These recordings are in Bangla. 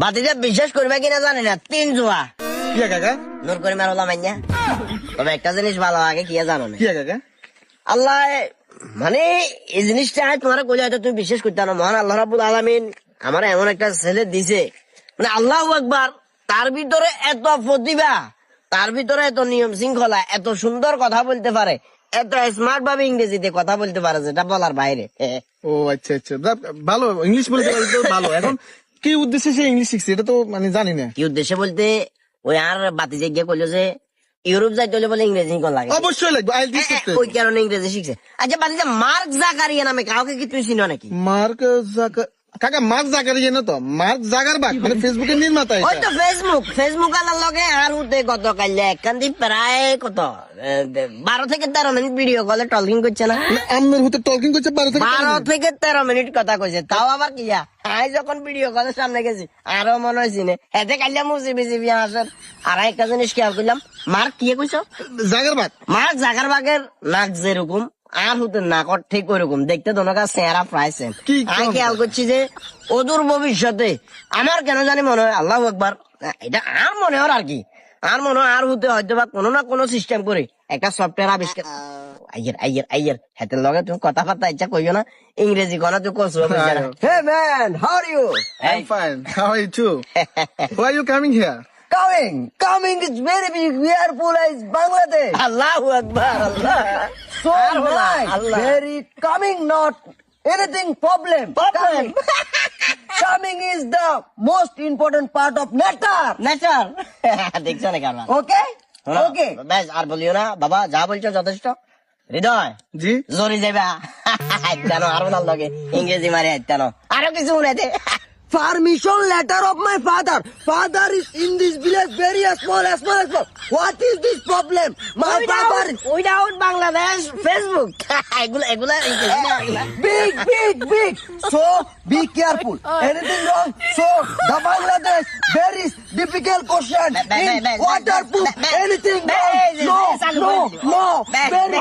বাতিজা বিশ্বাস করবে কিনা জানি না, 3 জুয়া কি কাকা? নূর করিমের ওলা মাইয়া। তবে একটা জিনিস ভালো আগে কি জানো না, কি কাকা? আল্লাহ মানে এই জিনিসটা তোমার কইলে হয়তো তুমি বিশ্বাস করতে না, মহান আল্লাহ রাব্বুল আলামিন আমার এমন একটা ছেলে দিছে, মানে আল্লাহু আকবার, তার ভিতরে এত প্রতিভা, তার ভিতরে এত নিয়ম শৃঙ্খলা, এত সুন্দর কথা বলতে পারে, এত স্মার্ট ভাবে ইংরেজিতে কথা বলতে পারে যেটা বলার বাইরে। ও আচ্ছা আচ্ছা, ভালো ইংলিশ বলতে পারি তো ভালো। এখন কি উদ্দেশ্যে সে ইংলিশ শিখছে এটা তো মানে জানি না। কি উদ্দেশ্যে বলতে, ওই আর বাতিজে গিয়ে কইলো যে ইউরোপ যাইতে হলে বলে ইংরেজি কোন লাগে, অবশ্যই লাগবে আইএলটিএস করতে। ওই কারণে ইংরেজি শিখছে। আচ্ছা বাতিজা মার্ক জাকারিয়া নামে কাউকে কি তুমি চিনো নাকি? কাকা মার্ক জাকারিয়া না তো, মার্ক জাগারবার্গ মানে ফেসবুকের নির্মাতা। ওই তো ফেসবুক আলার লগে আর উঠে গত কালে একখান প্রায় কত 12 থেকে 13 মিনিট ভিডিও কলে টকিং করছে না? আমার হতে টকিং করছে 12 থেকে 13 মিনিট কথা কইছে, তাও আবার কিয়া আই যখন ভিডিও কলের সামনে গেছি আরো মনে হয়েছি না এতে কালিয়া মুসিবি আসার। আর একটা জিনিস খেয়াল করলাম, মার্ক কি কইছো? জাগারবার্গ। মার্ক জাকারবার্গের নাক যেরকম আর হতে নাকট ঠিক ওইরকম দেখতে, দোনো কাছে চেহারা প্রায় সেম। আমি খেয়াল করছি যে অদূর ভবিষ্যতে আমার কেন জানি মনে হয়, আল্লাহু আকবার, এটা আর মনে হয় আর কি, আর মনে হয় আর হতে হয়তো বা কোনো না কোনো সিস্টেম করে একটা সফটওয়্যার আবিষ্কার। আইয়ের হাতের লগে তুমি কথাবার্তা ইচ্ছা কইও না, ইংরেজি কোনা তুই কইছো। Hey man, how are you? I'm fine. How are you too? Why are you coming here? Coming is very big. We are full as Bangladesh. Allahu Akbar, Allah. So nice. Very coming, not anything problem. Coming is the most important part of nature. Nature. দেখছো না কেমন? Okay? Okay. বেশ আর বলিও না বাবা, যা বলছো যথেষ্ট। হৃদয় জি জোরে যাবা জানো, আরো না লাগে ইংরেজি মারে জানো, আরো কিছু উনাইতে। Permission letter of my father. Father is in this village very small. What is this problem? My father is without Bangladesh Facebook এগুলা ইংরেজি না, এগুলা big. So be careful. Anything wrong? So the Bangladesh very difficult question. In waterproof. Anything wrong? No. Very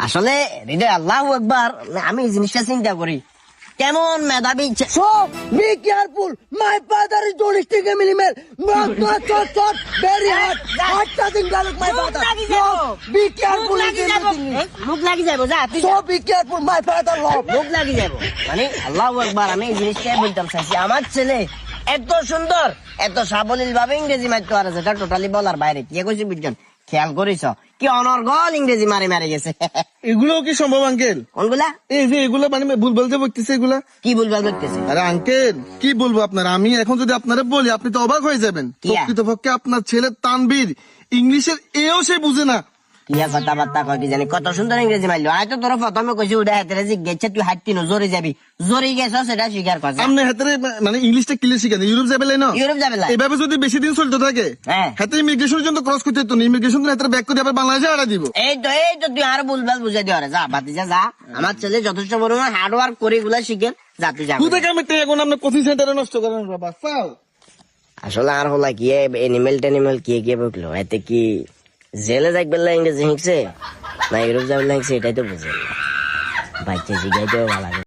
আসলে হৃদয় আল্লাহু আকবার, আমি এই জিনিসটা চিন্তা করি কেমন মেধাবী। So be careful. My father is domestic animal. Not very hard. Hard touching like my father. No, be careful. মুখ লাগি যাবো, যা তুই So be careful. My father love. মুখ লাগি যাবো। মানে আল্লাহু আকবার, আমি এই জিনিসটাই বলতাম চাইছি, আমার ছেলে এত সুন্দর, এত সাবলীল ভাবে ইংরেজি মারতে পারে যেটা টোটালি বলার বাইরে। কি কইছি বুঝছেন, খেয়াল করিস কি অনর্গল ইংরেজি মারে গেছে। এগুলো কি সম্ভব আঙ্কেল? কোনগুলা? এই যে এগুলো মানে ভুল বলতে বলতেছে এগুলা। কি ভুলভাল বলতেছে? আরে আঙ্কেল কি বলবো আপনার, আমি এখন যদি আপনারা বলি আপনি তো অবাক হয়ে যাবেন। প্রকৃতপক্ষে আপনার ছেলে তানবীর ইংলিশের এও সে বুঝে না। কিয়া কথাবার্তা কয় কি জানি, কত সুন্দর ইংরেজি মারলো। হয়তো তোর প্রথমে কইছি উড়ে হাতের গেছে তুই হাঁটতি না, জোরে যাবি, জোরে গেছ সেটা স্বীকার করছে। আপনি হাতের মানে ইংলিশটা ক্লিয়ার শিখেন, ইউরোপ যাবে না? ইউরোপ যাবে না। এভাবে যদি বেশি দিন চলতে থাকে হাতে ইমিগ্রেশনের জন্য ক্রস করতে হতো না, ইমিগ্রেশন হাতের ব্যাক করে আবার বাংলাদেশে আড়া দিব। এই তো তুই আর ভুলভাল বুঝাই দিও, যা বাতিজা যা, আমার ছেলে যথেষ্ট পরিমাণ হার্ড ওয়ার্ক করে এগুলা শিখে যা তুই যা। কোথায় আমি এখন আপনার কোচিং সেন্টারে নষ্ট করেন বাবা। আসলে আর হলা কি এনিমেল টেনিমেল কি বকলো, এতে কি জেলে যাইবে ইংরেজি শিখছে না ইউরোপ যাবে শিখছে, এটাই তো বুঝে বাচ্চা শিখাইতেও ভালো লাগে।